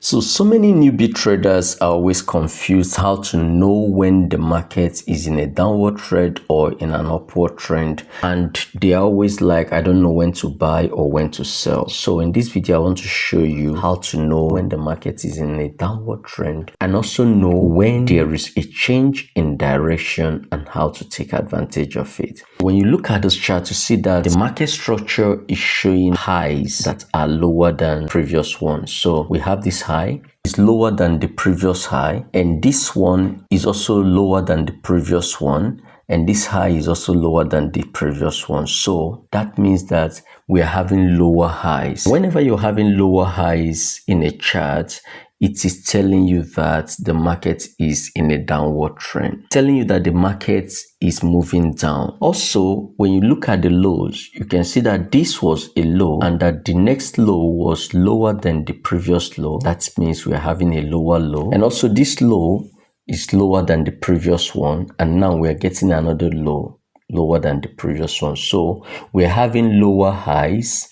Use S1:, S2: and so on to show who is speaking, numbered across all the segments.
S1: So many newbie traders are always confused how to know when the market is in a downward trend or in an upward trend, and they are always like, I don't know when to buy or when to sell. So in this video, I want to show you how to know when the market is in a downward trend and also know when there is a change in direction and how to take advantage of it. When you look at this chart, you see that the market structure is showing highs that are lower than previous ones. So we have this high is lower than the previous high, and this one is also lower than the previous one, and this high is also lower than the previous one. So that means that we are having lower highs. Whenever you're having lower highs in a chart, it is telling you that the market is in a downward trend, telling you that the market is moving down. Also, when you look at the lows, you can see that this was a low and that the next low was lower than the previous low. That means we are having a lower low. And also this low is lower than the previous one. And now we are getting another low lower than the previous one. So we're having lower highs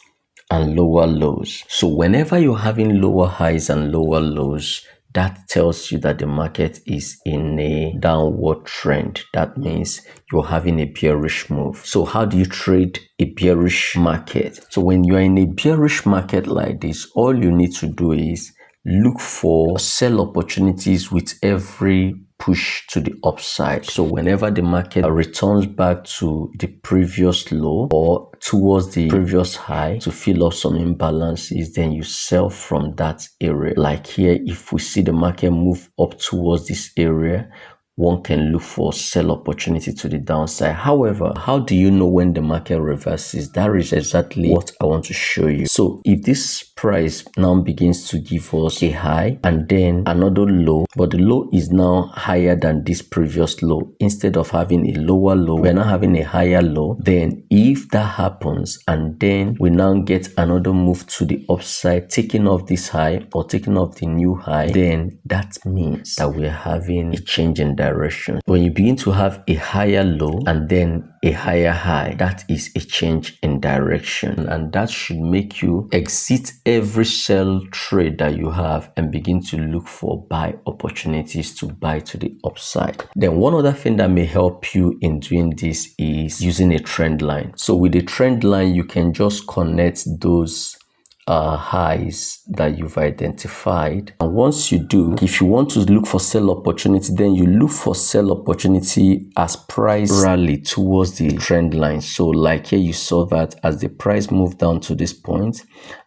S1: and lower lows. So whenever you're having lower highs and lower lows, that tells you that the market is in a downward trend. That means you're having a bearish move. So how do you trade a bearish market? So when you're in a bearish market like this, all you need to do is look for sell opportunities with every push to the upside. So whenever the market returns back to the previous low or towards the previous high to fill up some imbalances, then you sell from that area. Like here, if we see the market move up towards this area, one can look for sell opportunity to the downside. However, how do you know when the market reverses? That is exactly what I want to show you. So if this price now begins to give us a high and then another low, but the low is now higher than this previous low, instead of having a lower low, we're now having a higher low. Then if that happens and then we now get another move to the upside, taking off this high or taking off the new high, then that means that we're having a change in direction. When you begin to have a higher low and then a higher high, that is a change in direction, and that should make you exit every sell trade that you have and begin to look for buy opportunities to buy to the upside. Then one other thing that may help you in doing this is using a trend line. So with a trend line, you can just connect those highs that you've identified, and once you do, if you want to look for sell opportunity, then you look for sell opportunity as price rally towards the trend line. So like here, you saw that as the price moved down to this point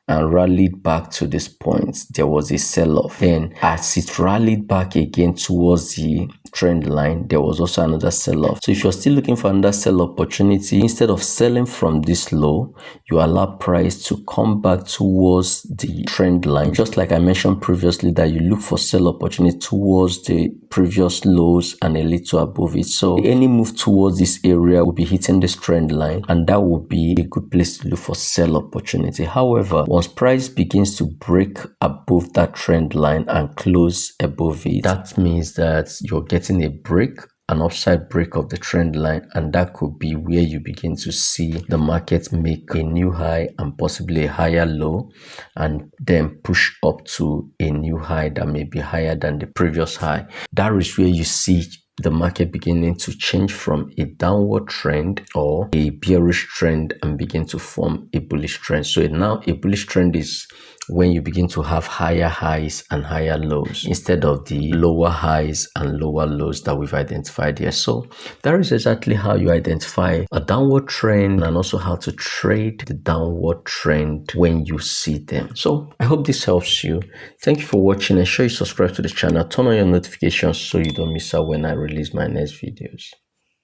S1: and rallied back to this point, there was a sell-off. Then as it rallied back again towards the trend line, there was also another sell-off. So if you're still looking for another sell opportunity, instead of selling from this low, you allow price to come back towards the trend line. Just like I mentioned previously, that you look for sell opportunity towards the previous lows and a little above it. So any move towards this area will be hitting this trend line, and that will be a good place to look for sell opportunity. However, once price begins to break above that trend line and close above it, that means that you're getting a break, an upside break of the trend line, and that could be where you begin to see the market make a new high and possibly a higher low, and then push up to a new high that may be higher than the previous high. That is where you see the market beginning to change from a downward trend or a bearish trend and begin to form a bullish trend. So now a bullish trend is when you begin to have higher highs and higher lows instead of the lower highs and lower lows that we've identified here. So that is exactly how you identify a downward trend and also how to trade the downward trend when you see them. So I hope this helps you. Thank you for watching. Ensure you subscribe to the channel, turn on your notifications so you don't miss out when I release my next videos.